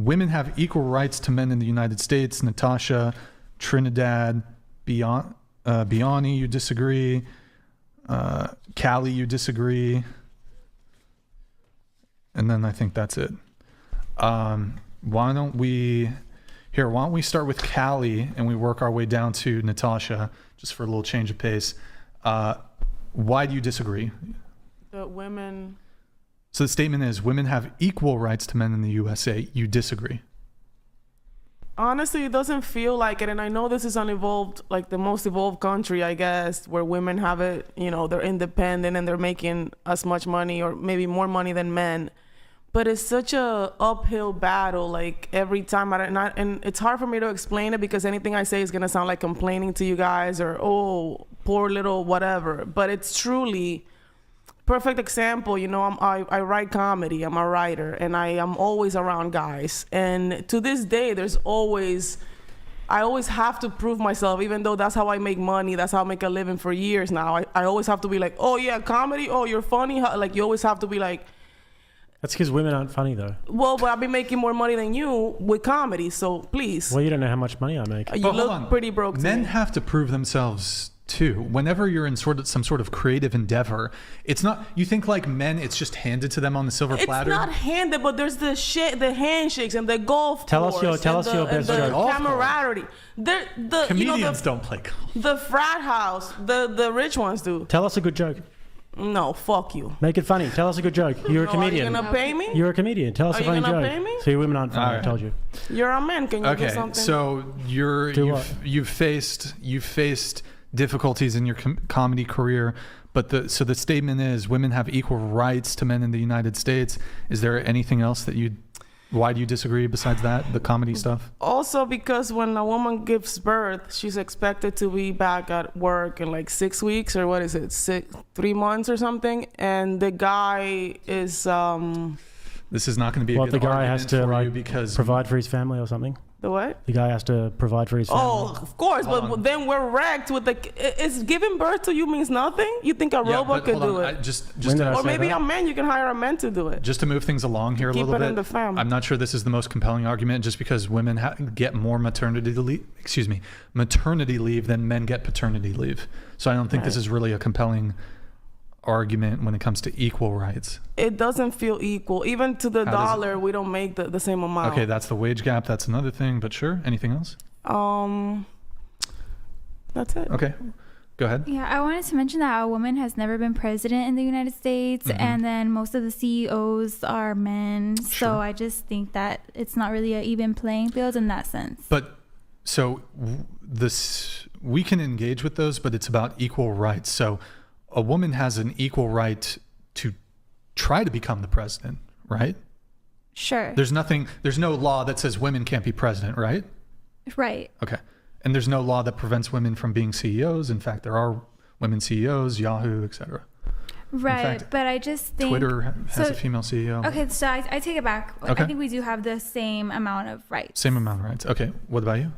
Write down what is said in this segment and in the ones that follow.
women have equal rights to men in the United States. Natasha, Trinidad, Biani, you disagree. Callie, you disagree. And then I think that's it. Why don't we start with Callie and we work our way down to Natasha, just for a little change of pace. Why do you disagree? That women... So the statement is women have equal rights to men in the USA. You disagree? Honestly, it doesn't feel like it. And I know this is unevolved, like the most evolved country, I guess, where women have it, you know, they're independent and they're making as much money or maybe more money than men. But it's such a uphill battle, like every time. And it's hard for me to explain it because anything I say is going to sound like complaining to you guys or, oh, poor little whatever. But it's truly... Perfect example, you know, I write comedy, I'm a writer, and I am always around guys. And to this day, I always have to prove myself, even though that's how I make money, that's how I make a living for years now. I always have to be like, oh yeah, comedy, oh, you're funny. Like, you always have to be like... That's because women aren't funny though. Well, but I've been making more money than you with comedy, so please. Well, you don't know how much money I make. You look pretty broke to me. Men have to prove themselves too. Whenever you're in some sort of creative endeavor, it's not, you think like men, it's just handed to them on the silver platter. It's not handed, but there's the handshakes and the golf tell course. Tell us your best joke. Camaraderie. Comedians don't play golf. The frat house, the rich ones do. Tell us a good joke. No, fuck you. Make it funny. Tell us a good joke. You're a comedian. Are you gonna pay me? You're a comedian. Tell us a funny joke. Are you gonna pay me? So women aren't funny. Right. I told you. You're a man. Can you do something? Okay, so you've faced difficulties in your comedy career, but the statement is women have equal rights to men in the United States. Is there anything else why do you disagree besides that, the comedy stuff? Also because when a woman gives birth, she's expected to be back at work in like 6 weeks or 3 months or something, and the guy is this is not going to be a good the guy has to because provide for his family or something. The what? The guy has to provide for his family. Oh, of course, but then we're wrecked with is giving birth to you means nothing? You think a robot could do it? Or maybe a man, you can hire a man to do it. Just to move things along here a little bit. Keep it in the family. I'm not sure this is the most compelling argument, just because women get more maternity leave than men get paternity leave. So I don't think this is really a compelling argument when it comes to equal rights. It doesn't feel equal. Even to the dollar, we don't make the same amount. Okay, that's the wage gap. That's another thing, but sure. Anything else? That's it. Okay, go ahead. Yeah, I wanted to mention that a woman has never been president in the United States, and then most of the CEOs are men. Sure. So I just think that it's not really an even playing field in that sense. But so we can engage with those, but it's about equal rights. So a woman has an equal right to try to become the president, right? Sure. There's no law that says women can't be president, right? Right. Okay. And there's no law that prevents women from being CEOs. In fact, there are women CEOs, Yahoo, etc. Right. Fact, but I just think Twitter has a female CEO. Okay, so I take it back. Okay. I think we do have the same amount of rights. Same amount of rights. Okay. What about you?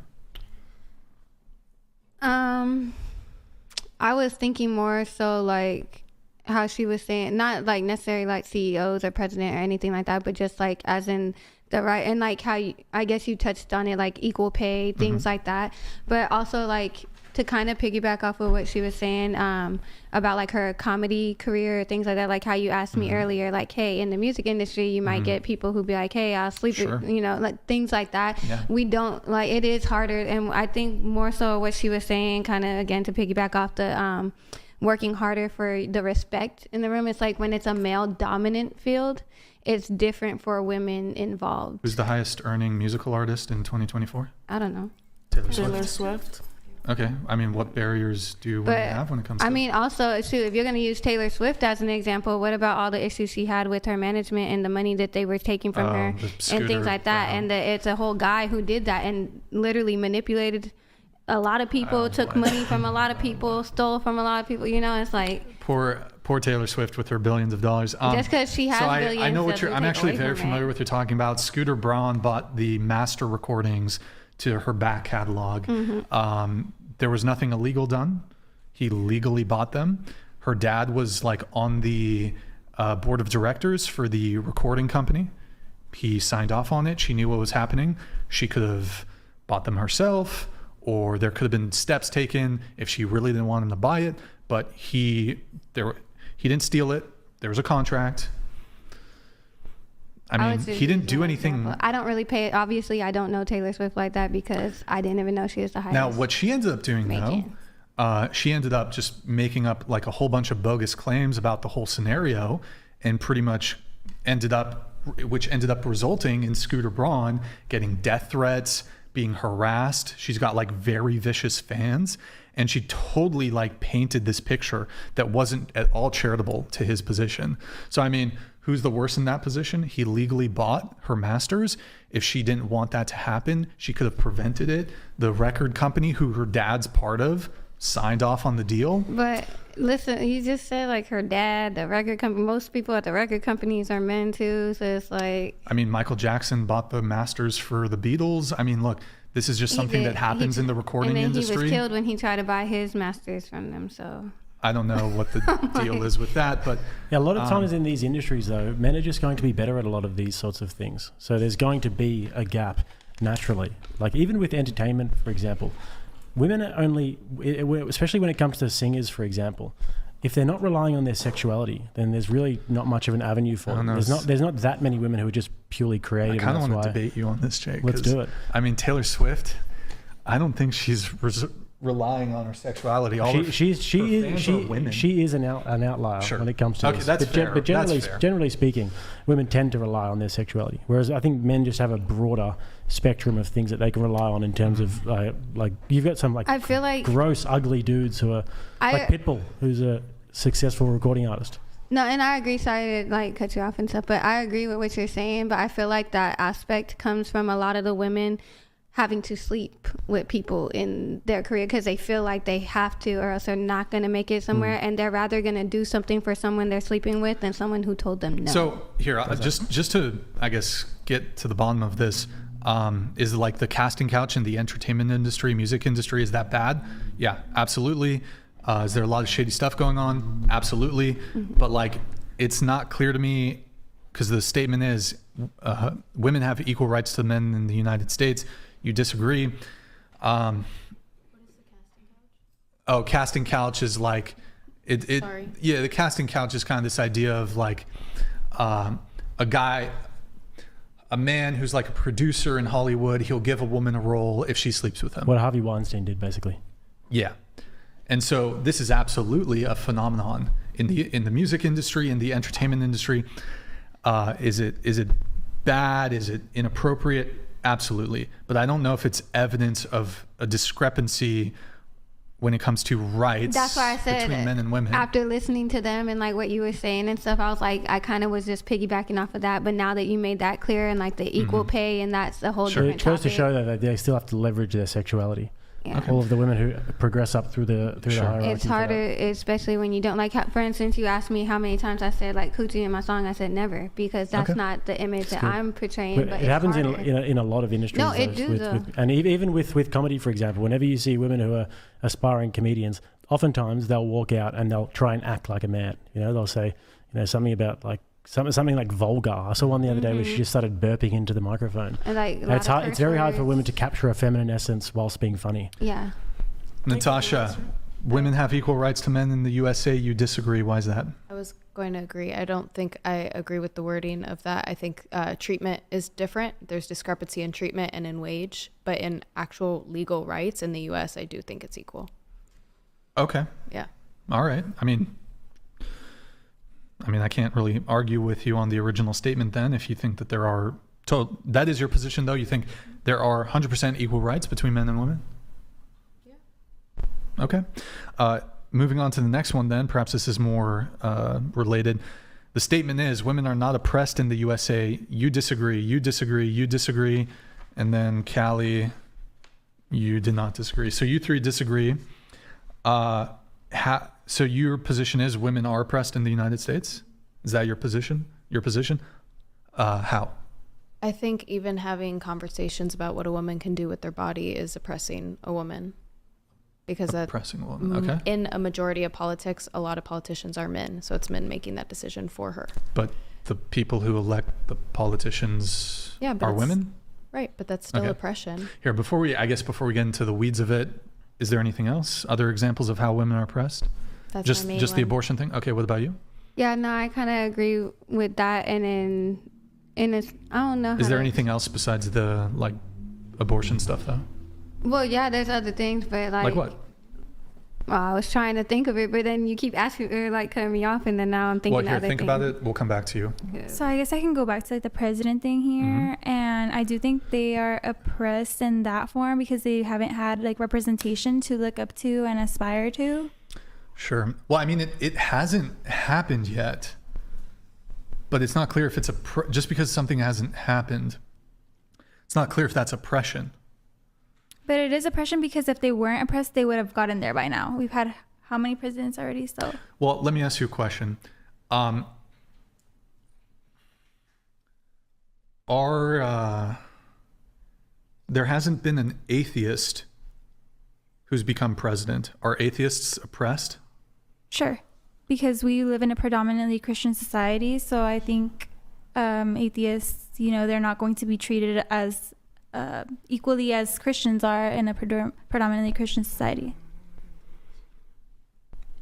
I was thinking more so like how she was saying, not like necessarily like CEOs or president or anything like that, but just like as in the right, and like how I guess you touched on it, like equal pay, things like that. But also like to kind of piggyback off of what she was saying about like her comedy career, things like that, like how you asked me earlier, like, hey, in the music industry, you might get people who be like, hey, I'll sleep with, you know, like things like that. Yeah. We don't, like, it is harder. And I think more so what she was saying, kind of again to piggyback off the working harder for the respect in the room. It's like when it's a male dominant field, it's different for women involved. Who's the highest earning musical artist in 2024? I don't know. Taylor Swift. Okay. I mean, what barriers do women have when it comes to... I mean, also, too, if you're going to use Taylor Swift as an example, what about all the issues she had with her management and the money that they were taking from her and things like that? And it's a whole guy who did that and literally manipulated a lot of people, took money from a lot of people, stole from a lot of people. You know, it's like... Poor Taylor Swift with her billions of dollars. Just because she has billions. I know what I'm actually very familiar with what you're talking about. Scooter Braun bought the master recordings to her back catalog. There was nothing illegal done. He legally bought them. Her dad was like on the board of directors for the recording company. he signed off on it. She knew what was happening. She could have bought them herself, or there could have been steps taken if she really didn't want him to buy it. But he didn't steal it. There was a contract. I mean, he didn't do anything. Example. I don't really pay it. Obviously, I don't know Taylor Swift like that because I didn't even know she was the highest. Now, what she ended up doing, though, she ended up just making up like a whole bunch of bogus claims about the whole scenario, and pretty much ended up resulting in Scooter Braun getting death threats, being harassed. She's got like very vicious fans, and she totally like painted this picture that wasn't at all charitable to his position. So, I mean, who's the worst in that position? He legally bought her masters. If she didn't want that to happen, she could have prevented it. The record company, who her dad's part of, signed off on the deal. But listen, you just said like her dad, the record company, most people at the record companies are men too. So it's like, I mean, Michael Jackson bought the masters for the Beatles. I mean, look, this is just something that happens in the recording industry. And then he was killed when he tried to buy his masters from them. So I don't know what the deal is with that, but yeah, a lot of times in these industries, though, men are just going to be better at a lot of these sorts of things. So there's going to be a gap naturally. Like even with entertainment, for example, women are only, especially when it comes to singers, for example, if they're not relying on their sexuality, then there's really not much of an avenue for them. There's not that many women who are just purely creative. I kind of want to debate you on this, Jake. Let's do it. I mean, Taylor Swift, I don't think she's relying on her sexuality. She is an outlier when it comes to this. That's fair. But generally speaking, women tend to rely on their sexuality, whereas I think men just have a broader spectrum of things that they can rely on in terms of like you've got some like I feel like gross, ugly dudes who are like Pitbull, who's a successful recording artist. No, and I agree. Sorry to like cut you off and stuff, but I agree with what you're saying. But I feel like that aspect comes from a lot of the women having to sleep with people in their career because they feel like they have to, or else they're not going to make it somewhere, and they're rather going to do something for someone they're sleeping with than someone who told them no. So here, just to, I guess, get to the bottom of this, is like the casting couch in the entertainment industry, music industry, is that bad? Yeah, absolutely. Is there a lot of shady stuff going on? Absolutely. But like, it's not clear to me, because the statement is women have equal rights to men in the United States. You disagree. What is the casting couch is like Sorry. Yeah, the casting couch is kind of this idea of like a man who's like a producer in Hollywood. He'll give a woman a role if she sleeps with him. What Harvey Weinstein did, basically. Yeah, and so this is absolutely a phenomenon in the music industry, in the entertainment industry. Is it bad? Is it inappropriate? Absolutely. But I don't know if it's evidence of a discrepancy when it comes to rights. That's why I said between men and women. After listening to them and like what you were saying and stuff, I was like, I kind of was just piggybacking off of that. But now that you made that clear and like the equal pay, and that's a whole different topic. It goes to show that they still have to leverage their sexuality. Yeah. Okay. All of the women who progress up through the hierarchy. It's harder, especially when you don't like. For instance, you asked me how many times I said like coochie in my song. I said never, because that's not the image that I'm portraying. But it happens in a lot of industries. No, it do. And even with comedy, for example, whenever you see women who are aspiring comedians, oftentimes they'll walk out and they'll try and act like a man. They'll say something about like something like vulgar. I saw one the other day where she just started burping into the microphone. And like it's very hard for women to capture a feminine essence whilst being funny. Yeah. Natasha, women have equal rights to men in the USA. You disagree. Why is that? I was going to agree. I don't think I agree with the wording of that. I think treatment is different. There's discrepancy in treatment and in wage, but in actual legal rights in the US, I do think it's equal. Okay. Yeah. All right. I mean, I can't really argue with you on the original statement then. If you think that there are, so that is your position though? You think there are 100% equal rights between men and women? Yeah. Okay. Moving on to the next one then, perhaps this is more related. The statement is women are not oppressed in the USA. You disagree, you disagree, you disagree. And then Callie, you did not disagree. So you three disagree. So your position is women are oppressed in the United States? Is that your position? How? I think even having conversations about what a woman can do with their body is oppressing a woman. Because oppressing a woman, okay. In a majority of politics, a lot of politicians are men. So it's men making that decision for her. But the people who elect the politicians Yeah, but are it's- women? Right, but that's still Okay. oppression. Here, before we get into the weeds of it, is there anything else? Other examples of how women are oppressed? That's Just my main the one. abortion thing? Okay, what about you? Yeah, no, I kind of agree with that. And I don't know. Is there anything else besides the like abortion stuff though? Well, yeah, there's other things, but Like what? Well, I was trying to think of it, but then you keep asking or like cutting me off, and then now I'm thinking. Well, here, other think things. about it. We'll come back to you. Yeah. So I guess I can go back to like the president thing here, and I do think they are oppressed in that form because they haven't had like representation to look up to and aspire to. Sure. Well, I mean, it hasn't happened yet, but it's not clear if it's just because something hasn't happened. It's not clear if that's oppression. But it is oppression because if they weren't oppressed, they would have gotten there by now. We've had how many presidents already? So. Well, let me ask you a question. There hasn't been an atheist who's become president. Are atheists oppressed? Sure, because we live in a predominantly Christian society, so I think atheists, they're not going to be treated as equally as Christians are in a predominantly Christian society.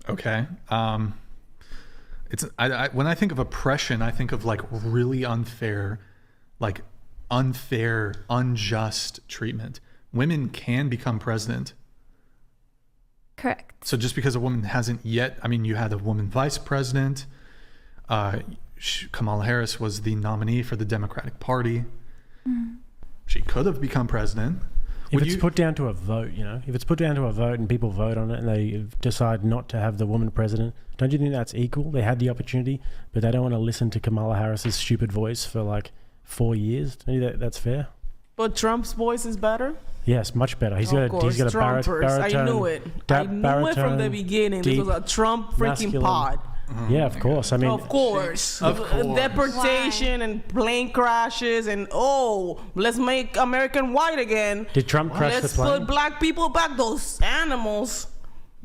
Okay. When I think of oppression, I think of like really unfair, unjust treatment. Women can become president. Correct. So just because a woman hasn't yet, I mean, you had a woman vice president. Kamala Harris was the nominee for the Democratic Party. Mm. She could have become president. If it's put down to a vote, if it's put down to a vote and people vote on it and they decide not to have the woman president, don't you think that's equal? They had the opportunity, but they don't want to listen to Kamala Harris's stupid voice for like 4 years. Don't you think that's fair? But Trump's voice is better? Yes, much better. He's got a Trumpers. baritone. I knew it. I knew it from the beginning. This was a Trump freaking pod. Yeah, of course. I mean, of course. Course. Deportation and plane crashes and let's make American white again. Did Trump crash Let's the plane? put black people back. Those animals.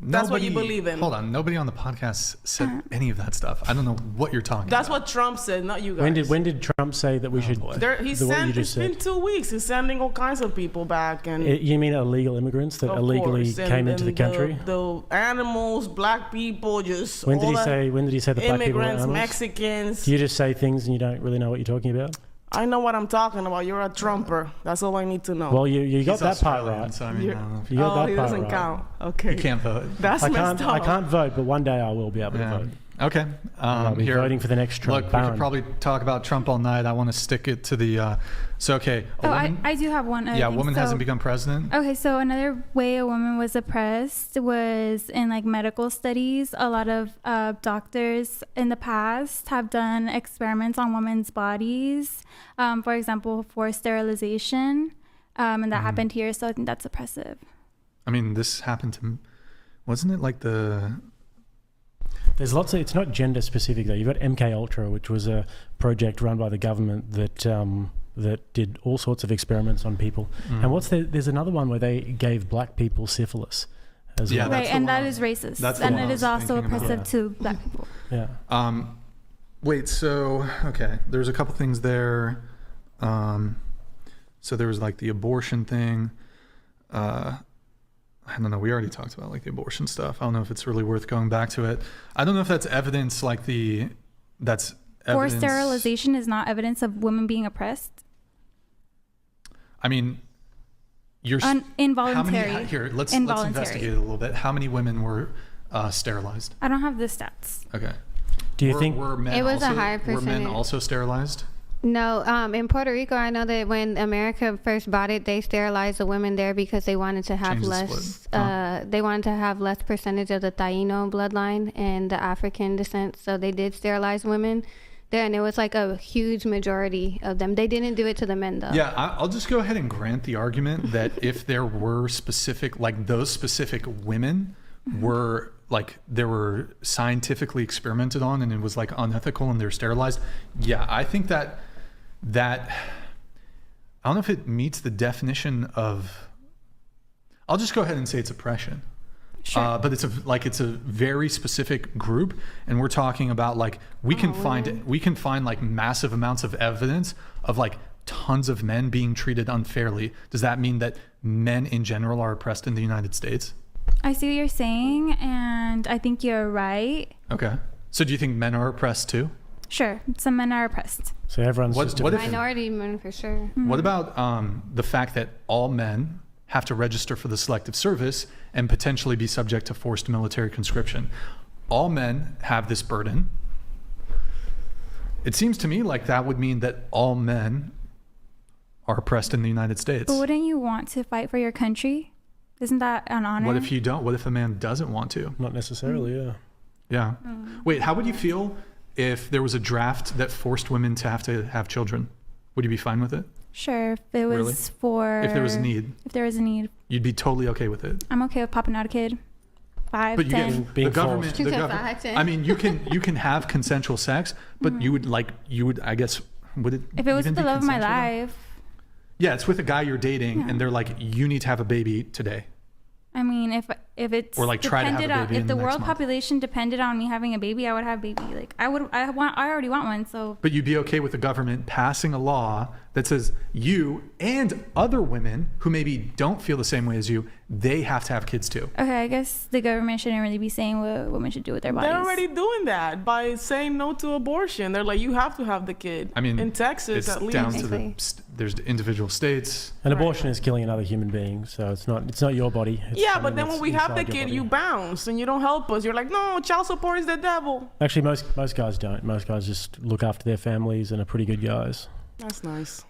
That's what you believe in. Hold on. Nobody on the podcast said any of that stuff. I don't know what you're talking That's about. what Trump said, not you guys. When did Trump say that we should? It's been 2 weeks. He's sending all kinds of people back. And you mean illegal immigrants that illegally came into the country? The animals, black people, just When did he say the black people were immigrants, animals? Mexicans. Do you just say things and you don't really know what you're talking about? I know what I'm talking about. You're a Trumper. That's all I need to know. Well, you got He's that part Australian, right. So I mean, I don't know if You got that he part doesn't right. count. Okay. you can't vote. That's messed up. I can't vote, but one day I will be able to vote. Okay. I'll be voting for the next Trump. Look, we could probably talk about Trump all night. I want to stick it to the. I do have one. A woman hasn't become president. Okay, so another way a woman was oppressed was in like medical studies. A lot of doctors in the past have done experiments on women's bodies, for example, for sterilization, and that happened here. So I think that's oppressive. I mean, this happened to, wasn't it like the? There's lots of. It's not gender specific though. You've got MK Ultra, which was a project run by the government that did all sorts of experiments on people. And there's another one where they gave black people syphilis as well. Right, and that is racist, and it is also oppressive to black people. Yeah. Wait. So there's a couple things there. So there was like the abortion thing. I don't know. We already talked about like the abortion stuff. I don't know if it's really worth going back to it. I don't know if that's evidence that's Forced sterilization is not evidence of women being oppressed. I mean, involuntary. Let's investigate it a little bit. How many women were sterilized? I don't have the stats. Okay. Do you think it was a higher percentage? Were men also sterilized? No, in Puerto Rico, I know that when America first bought it, they sterilized the women there because they wanted to have they wanted to have less percentage of the Taino bloodline and the African descent. So they did sterilize women there, and it was like a huge majority of them. They didn't do it to the men though. Yeah, I'll just go ahead and grant the argument that if there were specific, like those specific women were like they were scientifically experimented on and it was like unethical and they're sterilized. Yeah, I think that I don't know if it meets the definition of, I'll just go ahead and say it's oppression. Sure. But it's a very specific group, and we're talking about like we can find like massive amounts of evidence of like tons of men being treated unfairly. Does that mean that men in general are oppressed in the United States? I see what you're saying, and I think you're right. Okay. So do you think men are oppressed too? Sure, some men are oppressed. So everyone's just What if, Minority men for sure. what about the fact that all men have to register for the Selective Service and potentially be subject to forced military conscription? All men have this burden. It seems to me like that would mean that all men are oppressed in the United States. But wouldn't you want to fight for your country? Isn't that an honor? What if you don't? What if a man doesn't want to? not necessarily, yeah. Yeah. Wait, how would you feel if there was a draft that forced women to have children? Would you be fine with it? Sure, if it was Really? for... If there was a need, If there was a need. you'd be totally okay with it. I'm okay with popping out a kid. 5, But you 10. get Being the government. forced. You The said government. 5, 10. I mean, you can have consensual sex, but you would I guess would it? If it was even the be love of my consensual? life, Yeah, it's with a guy you're dating, Yeah. and they're like, you need to have a baby today. I mean, if it's Or, like, try to have a depended on, baby in if the the next world month. population depended on me having a baby, I would have a baby. Like I already want one. So But you'd be okay with the government passing a law that says you and other women who maybe don't feel the same way as you, they have to have kids too. okay, I guess the government shouldn't really be saying what women should do with their bodies. They're already doing that by saying no to abortion. They're like, you have to have the kid. I mean, in Texas, it's at least. down to Exactly. there's individual states. And abortion is killing another human being, so it's not your body. It's Yeah, something but then that's when we have the inside your kid, body. you bounce and you don't help us. You're like, no, child support is the devil. Actually, most guys don't. Most guys just look after their families and are pretty good guys. That's nice.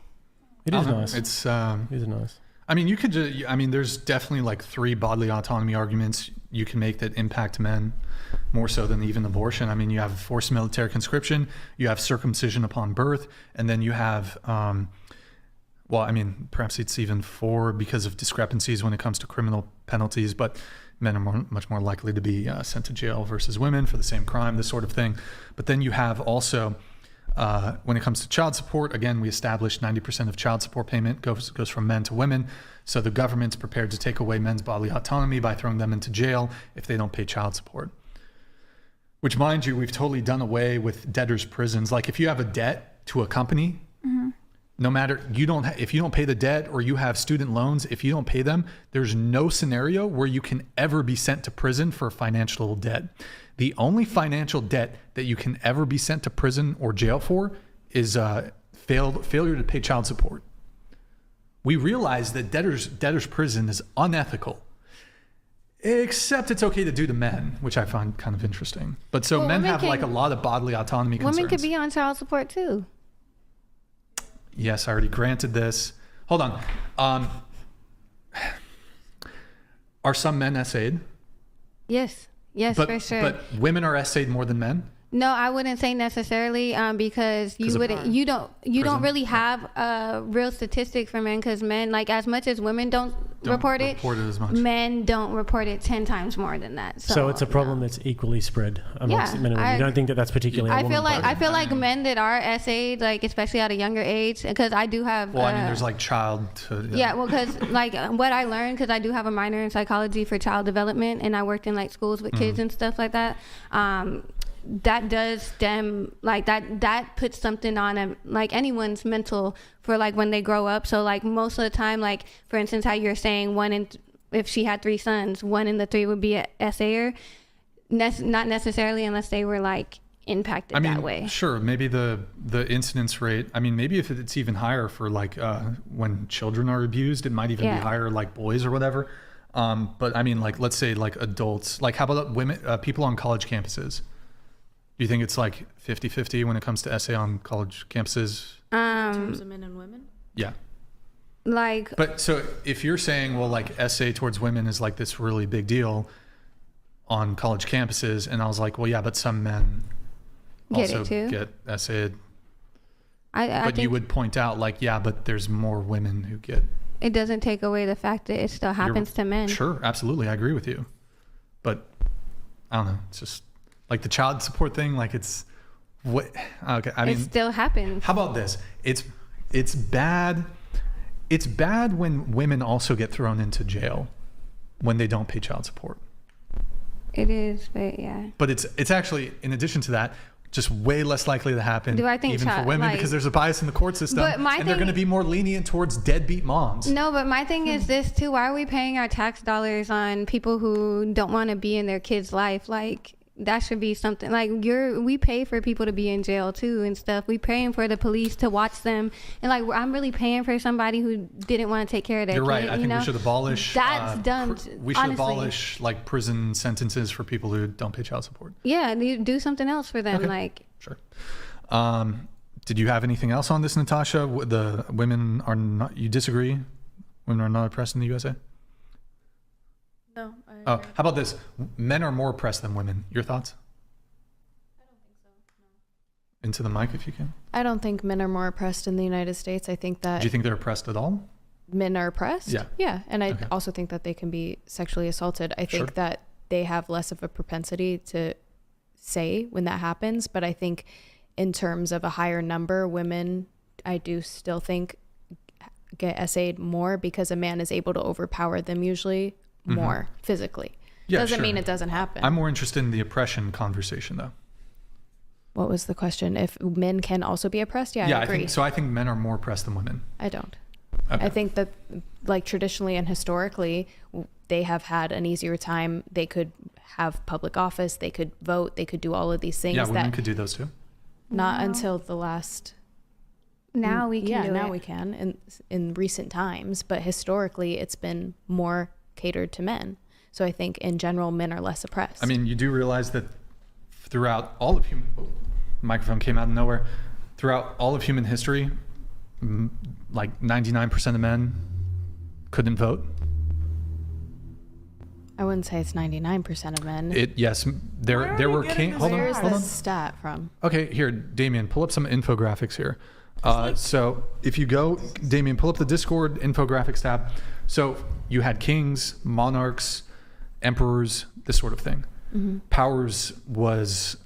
It I is don't know. nice. It's It is nice. I mean, you could just, I mean, there's definitely like 3 bodily autonomy arguments you can make that impact men more so than even abortion. I mean, you have forced military conscription, you have circumcision upon birth, and then you have, well, I mean, perhaps it's even 4 because of discrepancies when it comes to criminal penalties, but men are much more likely to be sent to jail versus women for the same crime, this sort of thing. But then you have also, when it comes to child support, again, we established 90% of child support payment goes from men to women. So the government's prepared to take away men's bodily autonomy by throwing them into jail if they don't pay child support. Which, mind you, we've totally done away with debtors' prisons. Like if you have a debt to a company, no matter if you don't pay the debt or you have student loans, if you don't pay them, there's no scenario where you can ever be sent to prison for financial debt. The only financial debt that you can ever be sent to prison or jail for is failure to pay child support. We realize that debtors' prison is unethical, except it's okay to do to men, which I find kind of interesting. But so Well, men women have like a can- lot of bodily autonomy concerns. Women could be on child support too. Yes, I already granted this. Hold on. Are some men essayed? Yes, for sure. But women are essayed more than men? No, I wouldn't say necessarily because 'Cause of you don't prison? really have a real statistic for men because men, like as much as women don't report it as much. men don't report it 10 times more than that. So it's a problem that's equally spread amongst Yeah, men and women. I- You don't think that that's particularly a I woman feel like problem? men that are essayed, like especially at a younger age, because I do have. Well, I mean, there's like child to... Yeah, well, because like what I learned, because I do have a minor in psychology for child development, and I worked in like schools with kids and stuff like that. That does stem like that puts something on like anyone's mental for like when they grow up. So like most of the time, like for instance, how you're saying if she had 3 sons, 1 in the 3 would be a essayer. Not necessarily unless they were like impacted that way. Sure, maybe the incidence rate, I mean, maybe if it's even higher for like when children are abused, it might even be higher like boys or whatever. But I mean, like let's say like adults, like how about women, people on college campuses? Do you think it's like 50-50 when it comes to essay on college campuses? In terms of men and women? Yeah. Like, But so if you're saying, well, like essay towards women is like this really big deal on college campuses, and I was like, well, yeah, but some men Get also it too. get essayed. I But think you would point out like, yeah, but there's more women who get. it doesn't take away the fact that it still happens to men. Sure, absolutely, I agree with you. But I don't know, it's just like the child support thing, like it's what? Okay, I mean, It still happens. how about this? It's bad. It's bad when women also get thrown into jail when they don't pay child support. It is, but yeah. But it's actually, in addition to that, just way less likely to happen, Do I think even for women, because there's a bias in the court system, and they're going to be more lenient towards deadbeat moms. No, but my thing is this too. Why are we paying our tax dollars on people who don't want to be in their kids' life? Like, that should be something like we pay for people to be in jail too and stuff. We paying for the police to watch them, and like I'm really paying for somebody who didn't want to take care of their You're right. kid, I think we should abolish. That's dumb. We should honestly. abolish like prison sentences for people who don't pay child support. Yeah, do something else for them. Okay. Like, sure. Did you have anything else on this, Natasha? The women are not. You disagree? Women are not oppressed in the USA. No. Oh, how about this? Men are more oppressed than women. Your thoughts? I don't think so. No. Into the mic, if you can. I don't think men are more oppressed in the United States. I think that. Do you think they're oppressed at all? Men are oppressed? Yeah. Yeah. And I Okay. also think that they can be sexually assaulted. I think Sure. that they have less of a propensity to say when that happens. But I think in terms of a higher number, women, I do still think get essayed more because a man is able to overpower them usually more physically. Yeah, doesn't sure. mean it doesn't happen. I'm more interested in the oppression conversation, though. What was the question? If men can also be oppressed? Yeah, Yeah, I agree. I think men are more oppressed than women. I don't. Okay. I think that like traditionally and historically, they have had an easier time. They could have public office. They could vote. They could do all of these things. Yeah, that women could do those too. not No. until the last. now we can Yeah, do now it. we can in recent times, but historically it's been more catered to men. So I think in general men are less oppressed. I mean, you do realize that throughout all of human, microphone came out of nowhere. Throughout all of human history, like 99% of men couldn't vote. I wouldn't say it's 99% of men. Yes, there Where are there you were getting this hold on, Where is hold this on. stat from? Okay, here, Damien, pull up some infographics here. So if you go, Damien, pull up the Discord infographics tab. So you had kings, monarchs, emperors, this sort of thing. Powers was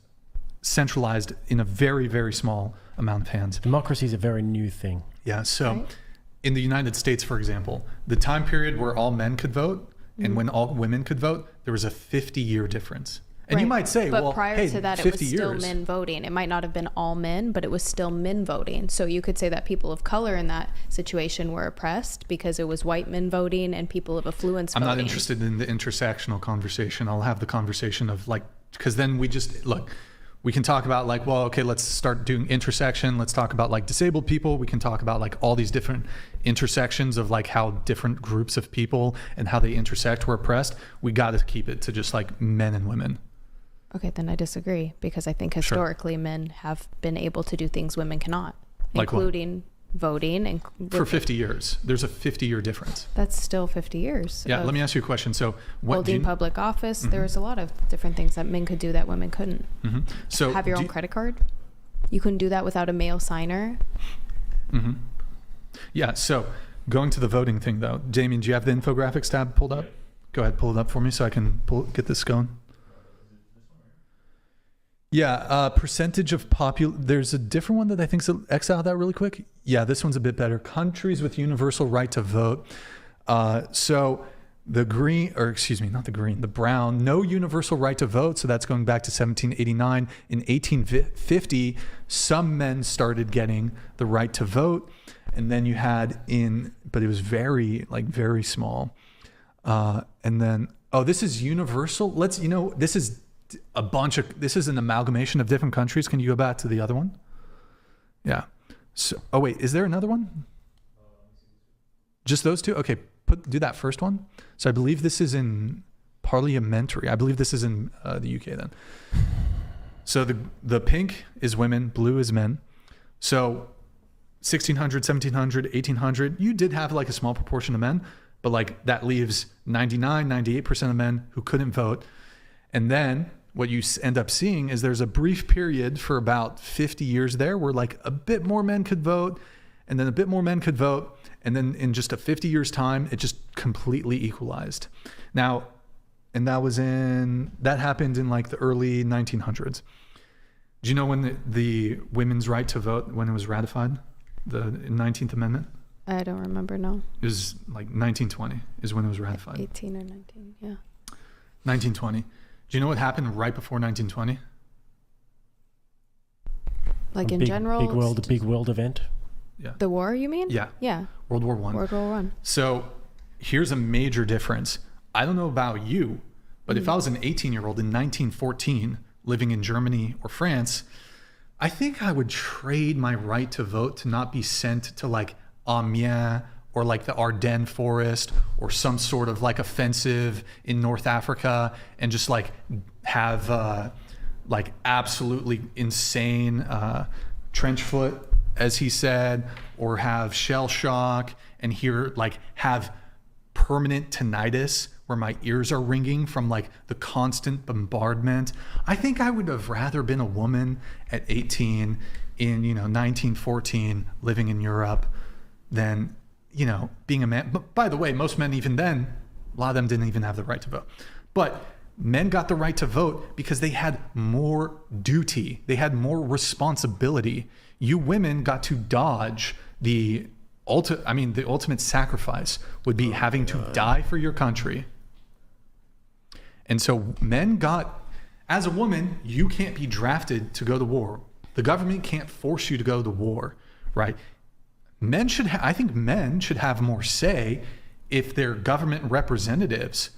centralized in a very, very small amount of hands. Democracy is a very new thing. Yeah, so Right. in the United States, for example, the time period where all men could vote and when all women could vote, there was a 50-year difference. And you Right. might say, but well, prior hey, to that, it 50 was still years. men voting. It might not have been all men, but it was still men voting. So you could say that people of color in that situation were oppressed because it was white men voting and people of affluence I'm voting. not interested in the intersectional conversation. I'll have the conversation of like, because then we just, look, we can talk about like, well, okay, let's start doing intersection. Let's talk about like disabled people. We can talk about like all these different intersections of like how different groups of people and how they intersect were oppressed. We got to keep it to just like men and women. Okay, then I disagree because I think historically men have been able to do things women cannot, Like what? including voting and For 50 years. There's a 50-year difference. That's still 50 years. Yeah, of let me ask you a question. So what do holding you, public office. There was a lot of different things that men could do that women couldn't. so Have your do own you- credit card. You couldn't do that without a male signer. Yeah, so going to the voting thing though, Damien, do you have the infographics tab pulled up? Go ahead, pull it up for me so I can get this going. Yeah, percentage of there's a different one that I think's exile that really quick. Yeah, this one's a bit better. Countries with universal right to vote. So the the brown, no universal right to vote. So that's going back to 1789. In 1850, some men started getting the right to vote. And then you had but it was very small. And then, this is universal. This is this is an amalgamation of different countries. Can you go back to the other one? Yeah. So, wait, is there another one? Just those two? Okay, do that first one. So I believe this is in parliamentary. I believe this is in the UK then. So the pink is women, blue is men. So 1600, 1700, 1800, you did have like a small proportion of men, but like that leaves 98% of men who couldn't vote. And then what you end up seeing is there's a brief period for about 50 years there where like a bit more men could vote and then a bit more men could vote. And then in just a 50 years time, it just completely equalized. Now, and that happened in like the early 1900s. Do you know when the women's right to vote, when it was ratified, the 19th Amendment? I don't remember. No. It was like 1920 is when it was ratified. 18 or 19. Yeah. 1920. Do Do you know what happened right before 1920? Like A in big, general, big world event. the war, you mean? Yeah. Yeah. World War I. World War One. So here's a major difference. I don't know about you, but if I was an 18-year-old in 1914 living in Germany or France, I think I would trade my right to vote to not be sent to like Amiens or like the Ardennes forest or some sort of like offensive in North Africa and just like have like absolutely insane trench foot, as he said, or have shell shock and have permanent tinnitus where my ears are ringing from like the constant bombardment. I think I would have rather been a woman at 18 in 1914 living in Europe than being a man. But by the way, most men even then, a lot of them didn't even have the right to vote. But men got the right to vote because they had more duty. They had more responsibility. You women got to dodge the ultimate sacrifice would be having to die for your country. And so men as a woman, you can't be drafted to go to war. The government can't force you to go to war, right? I think men should have more say if their government representatives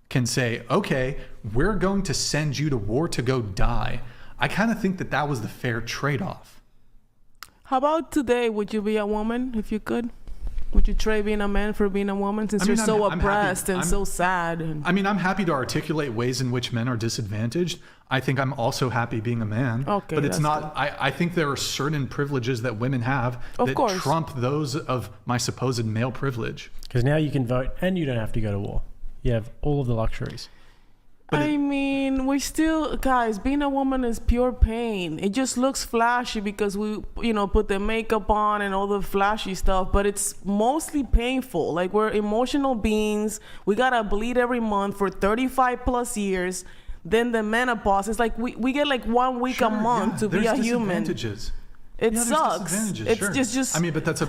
can say, okay, we're going to send you to war to go die. I kind of think that was the fair trade-off. How about today? Would you be a woman if you could? Would you trade being a man for being a woman since you're so oppressed and so sad? I'm happy to articulate ways in which men are disadvantaged. I think I'm also happy being a man. Okay, but it's not, I think there are certain privileges that women have that trump those of my supposed male privilege. Because now you can vote and you don't have to go to war. You have all of the luxuries. We still, guys, being a woman is pure pain. It just looks flashy because we, put the makeup on and all the flashy stuff, but it's mostly painful. Like, we're emotional beings. We gotta bleed every month for 35 plus years. Then the menopause, it's like we get like 1 week a month to be a human. It sucks. It's just. But that's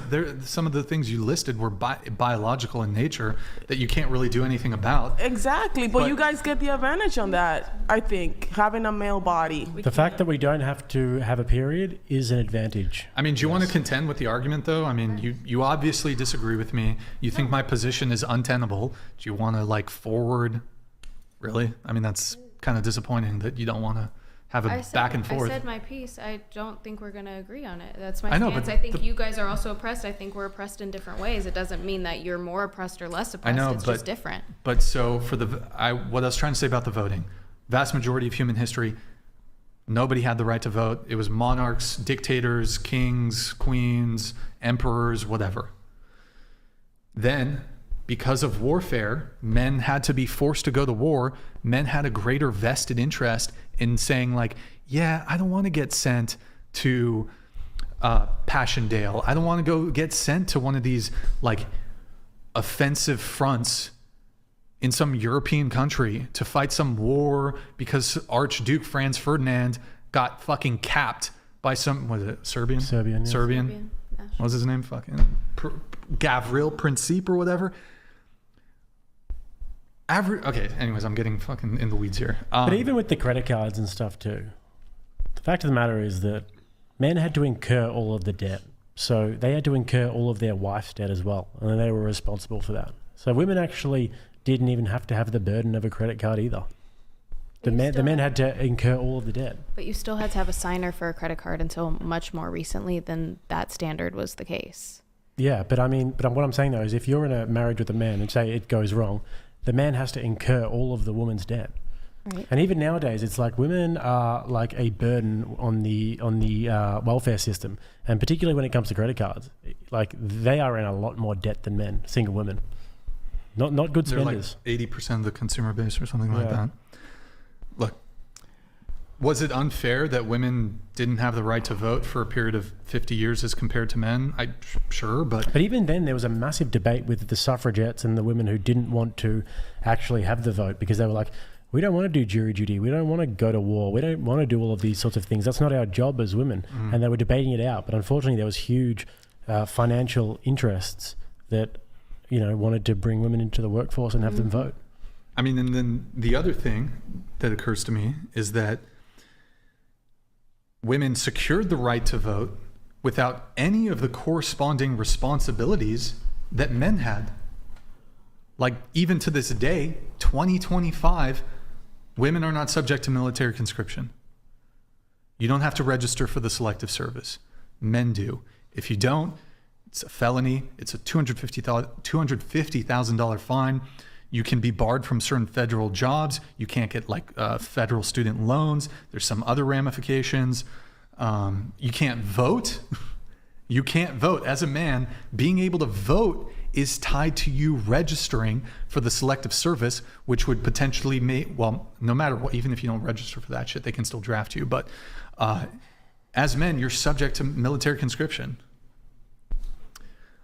some of the things you listed were biological in nature that you can't really do anything about. Exactly, but you guys get the advantage on that. I think having a male body. The fact that we don't have to have a period is an advantage. Do you want to contend with the argument though? You obviously disagree with me. You think my position is untenable. Do you want to forward? Really? That's kind of disappointing that you don't want to have a back and forth. I said my piece. I don't think we're going to agree on it. That's my stance. I think you guys are also oppressed. I think we're oppressed in different ways. It doesn't mean that you're more oppressed or less oppressed. It's just different. But so for what I was trying to say about the voting, vast majority of human history, nobody had the right to vote. It was monarchs, dictators, kings, queens, emperors, whatever. Then, because of warfare, men had to be forced to go to war. Men had a greater vested interest in saying I don't want to get sent to Passchendaele. I don't want to go get sent to one of these offensive fronts in some European country to fight some war because Archduke Franz Ferdinand got fucking capped by some, was it Serbian? Serbian. What was his name? Fucking Gavril Princip or whatever. Okay, anyways, I'm getting fucking in the weeds here. But even with the credit cards and stuff too, the fact of the matter is that men had to incur all of the debt. So they had to incur all of their wife's debt as well. And they were responsible for that. So women actually didn't even have to have the burden of a credit card either. The men had to incur all of the debt. But you still had to have a signer for a credit card until much more recently than that standard was the case. Yeah, but what I'm saying though is if you're in a marriage with a man and say it goes wrong, the man has to incur all of the woman's debt. Right. And even nowadays, it's like women are like a burden on the welfare system, and particularly when it comes to credit cards, like they are in a lot more debt than men, single women. Not good spenders. They're 80% of the consumer base or something like that. Look, was it unfair that women didn't have the right to vote for a period of 50 years as compared to men? Sure, but even then there was a massive debate with the suffragettes and the women who didn't want to actually have the vote because they were like, we don't want to do jury duty. We don't want to go to war. We don't want to do all of these sorts of things. That's not our job as women. And they were debating it out. But unfortunately, there was huge financial interests that, wanted to bring women into the workforce and have them vote. I mean, and then the other thing that occurs to me is that women secured the right to vote without any of the corresponding responsibilities that men had. Like, even to this day, 2025, women are not subject to military conscription. You don't have to register for the selective service. Men do. If you don't, it's a felony. It's a $250,000 fine. You can be barred from certain federal jobs. You can't get federal student loans. There's some other ramifications. You can't vote. You can't vote. As a man, being able to vote is tied to you registering for the selective service, which would potentially no matter what, even if you don't register for that shit, they can still draft you. But as men, you're subject to military conscription.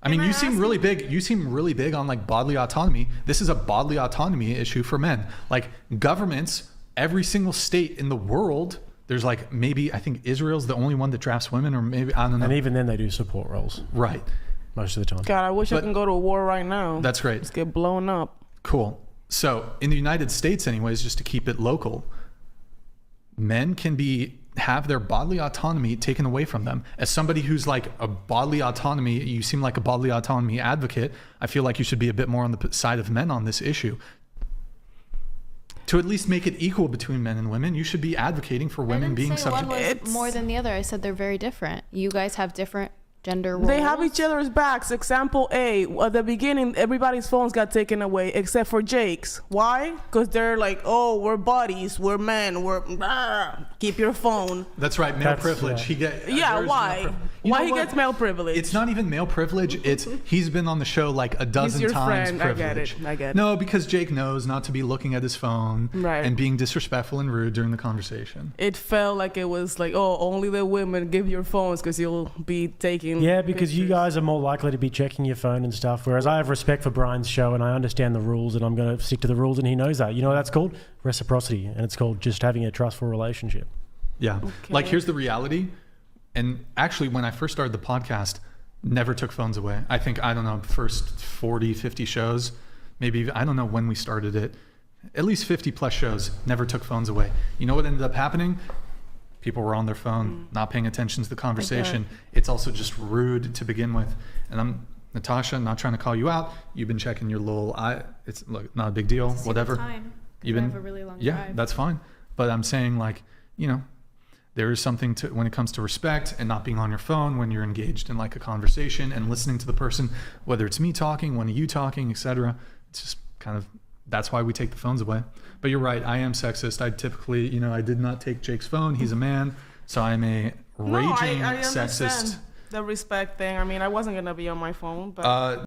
I mean, you seem really big. You seem really big on like bodily autonomy. This is a bodily autonomy issue for men. Like governments, every single state in the world, there's like maybe I think Israel's the only one that drafts women, or maybe I don't know. And even then, they do support roles. Right. Most of the time. God, I wish I can go to a war right now. That's great. Let's get blown up. Cool. So in the United States, anyways, just to keep it local, men can have their bodily autonomy taken away from them. As somebody who's like a bodily autonomy, you seem like a bodily autonomy advocate. I feel like you should be a bit more on the side of men on this issue. To at least make it equal between men and women, you should be advocating for women being subject. One was more than the other. I said they're very different. You guys have different gender roles. They have each other's backs. Example A, at the beginning, everybody's phones got taken away except for Jake's. Why? Because they're like, oh, we're buddies, we're men, keep your phone. That's right, male privilege. Yeah. Why? Why he gets male privilege? It's not even male privilege. It's he's been on the show like a dozen He's your times. Friend. Privilege. I get it. No, because Jake knows not to be looking at his phone and being disrespectful and rude during the conversation. It felt like it was like, oh, only the women give your phones because you'll be taking. Yeah, because you guys are more likely to be checking your phone and stuff, whereas I have respect for Brian's show and I understand the rules and I'm going to stick to the rules, and he knows that. You know what that's called? Reciprocity, and it's called just having a trustful relationship. Yeah. Okay. Like, here's the reality. And actually, when I first started the podcast, never took phones away. I think, I don't know, first 40, 50 shows, maybe, I don't know when we started it, at least 50 plus shows, never took phones away. You know what ended up happening? People were on their phone, not paying attention to the conversation. It's also just rude to begin with. And I'm, Natasha, not trying to call you out. You've been checking your little it's look, not a big deal, whatever. Time. You've been, have a really long drive. That's fine. But I'm saying, like, you know, there is something to when it comes to respect and not being on your phone when you're engaged in like a conversation and listening to the person, whether it's me talking, one of you talking, etc. It's just kind of, that's why we take the phones away. But you're right, I am sexist. I typically, you know, I did not take Jake's phone. He's a man, so I'm a raging I sexist. The respect thing. I mean, I wasn't gonna be on my phone, but